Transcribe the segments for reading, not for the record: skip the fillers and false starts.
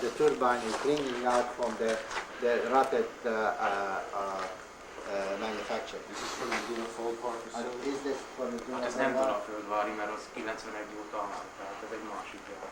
The turbine is bringing out from the rocket manufacturer. This is from the Duna Fold Park facility? Is this for the Hát ez nem Dunaföldvári, mert az 91 óta áll, tehát ez egy másik gyár.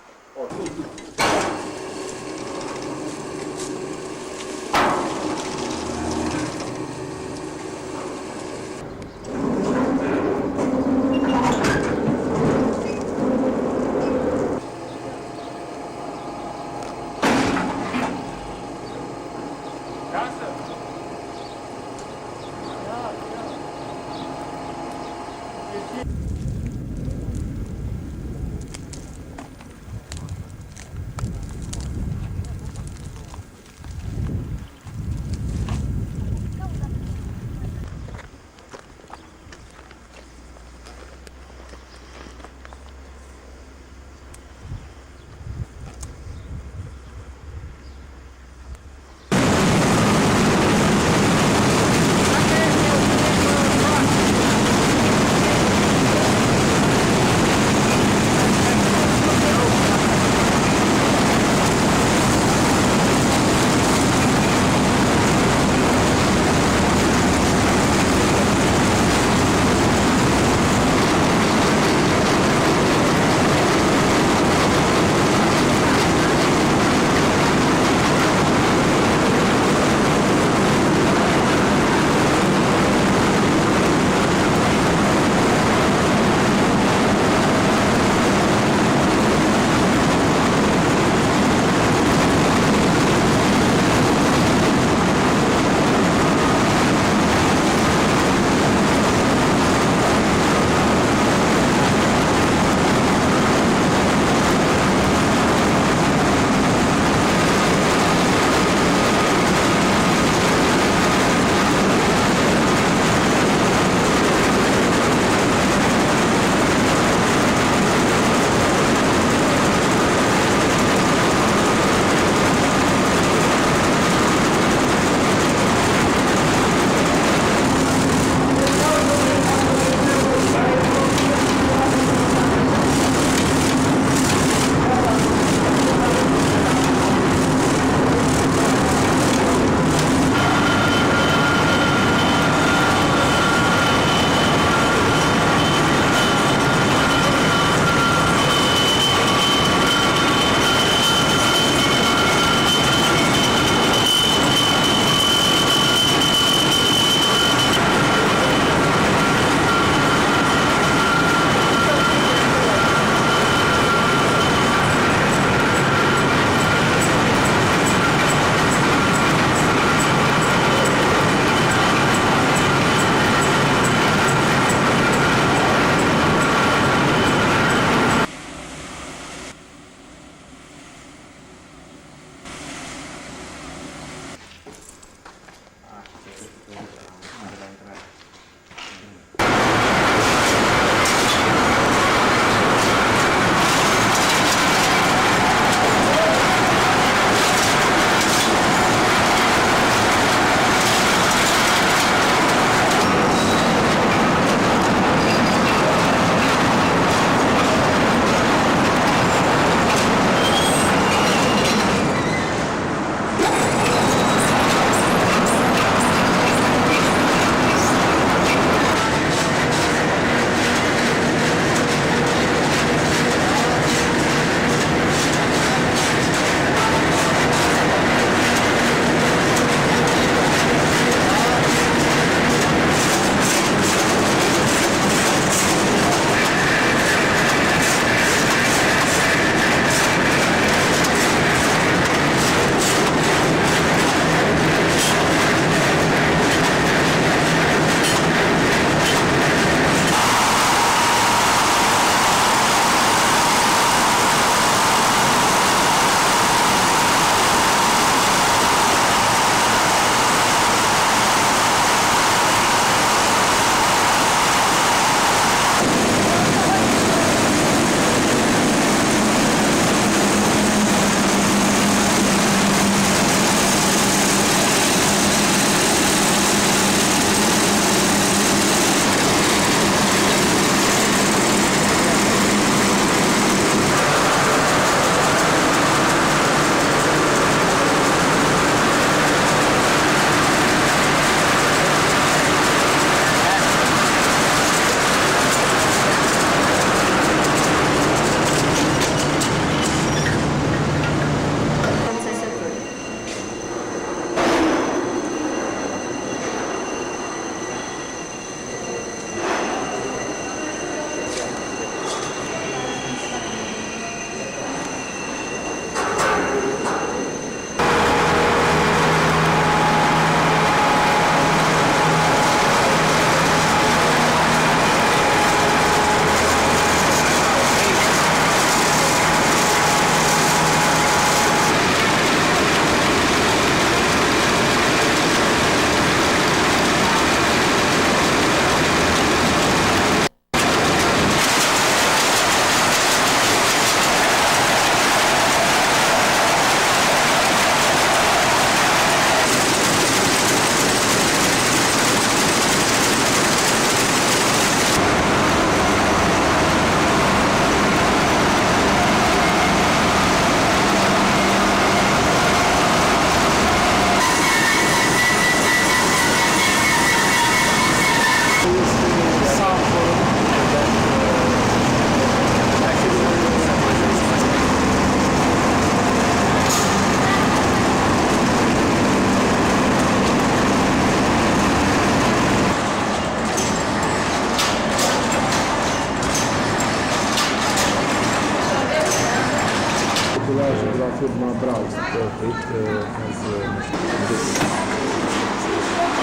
firma brała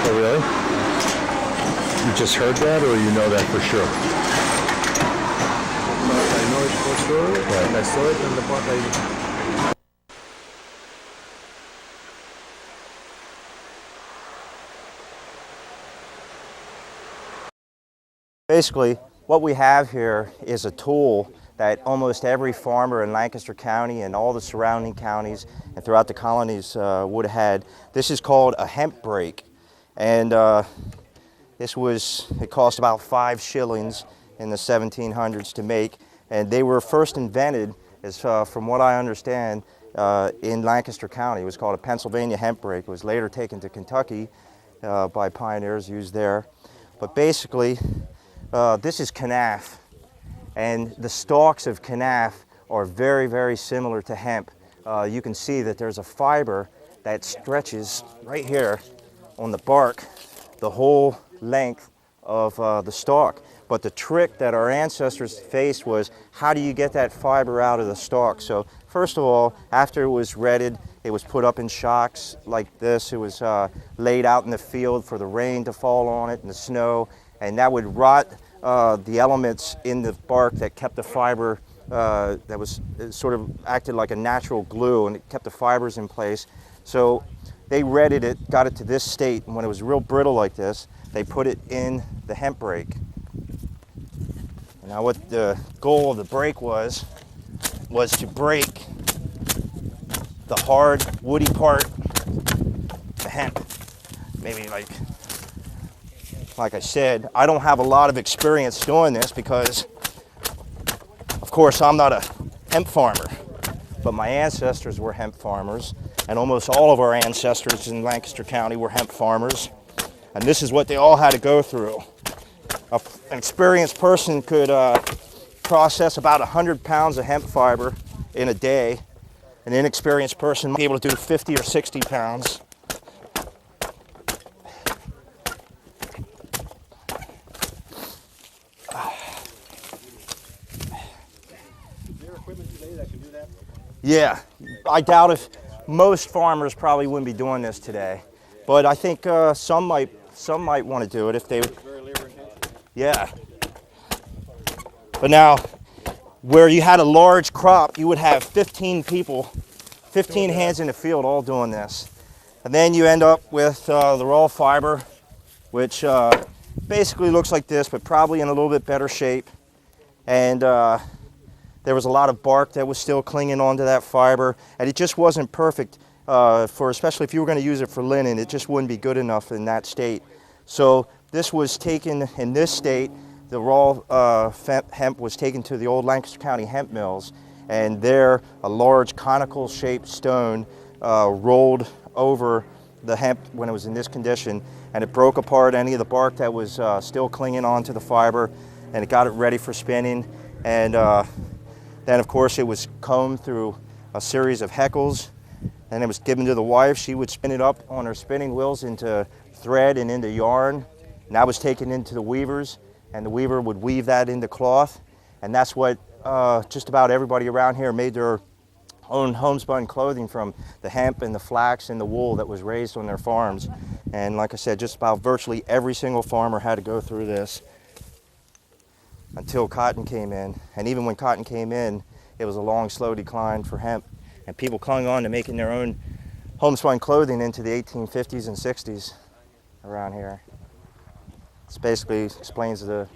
Oh, really? You just heard that, or you know that for sure? I know it for sure, and I saw it, and the part I Basically, what we have here is a tool that almost every farmer in Lancaster County and all the surrounding counties and throughout the colonies would have had. This is called a hemp brake, and it cost about 5 shillings in the 1700s to make, and they were first invented, as from what I understand, in Lancaster County. It was called a Pennsylvania hemp brake. It was later taken to Kentucky by pioneers, used there. But basically, this is kenaf, and the stalks of kenaf are very, very similar to hemp. You can see that there's a fiber that stretches right here on the bark the whole length of the stalk. But the trick that our ancestors faced was, how do you get that fiber out of the stalk? So first of all, after it was retted, it was put up in shocks like this. It was laid out in the field for the rain to fall on it and the snow, and that would rot the elements in the bark that kept the fiber, that was sort of acted like a natural glue, and it kept the fibers in place. So they retted it, got it to this state, and when it was real brittle like this, they put it in the hemp brake. Now what the goal of the brake was to break the hard woody part, the hemp. Maybe like I said, I don't have a lot of experience doing this because, of course, I'm not a hemp farmer, but my ancestors were hemp farmers, and almost all of our ancestors in Lancaster County were hemp farmers, and this is what they all had to go through. An experienced person could process about 100 pounds of hemp fiber in a day. An inexperienced person might be able to do 50 or 60 pounds. Yeah, I doubt if most farmers probably wouldn't be doing this today, but I think some might want to do it if they. Yeah. But now, where you had a large crop, you would have 15 people, 15 hands in the field all doing this, and then you end up with the raw fiber, which basically looks like this, but probably in a little bit better shape, and there was a lot of bark that was still clinging onto that fiber, and it just wasn't perfect especially if you were going to use it for linen. It just wouldn't be good enough in that state. So this was taken in this state. The raw hemp was taken to the old Lancaster County hemp mills, and there a large conical shaped stone rolled over the hemp when it was in this condition, and it broke apart any of the bark that was still clinging onto the fiber, and it got it ready for spinning. And then, of course, it was combed through a series of heckles, and it was given to the wife. She would spin it up on her spinning wheels into thread and into yarn, and that was taken into the weavers, and the weaver would weave that into cloth, and that's what just about everybody around here made their own homespun clothing from, the hemp and the flax and the wool that was raised on their farms. And like I said, just about virtually every single farmer had to go through this until cotton came in. And even when cotton came in, it was a long, slow decline for hemp, and people clung on to making their own homespun clothing into the 1850s and 60s around here. This basically explains the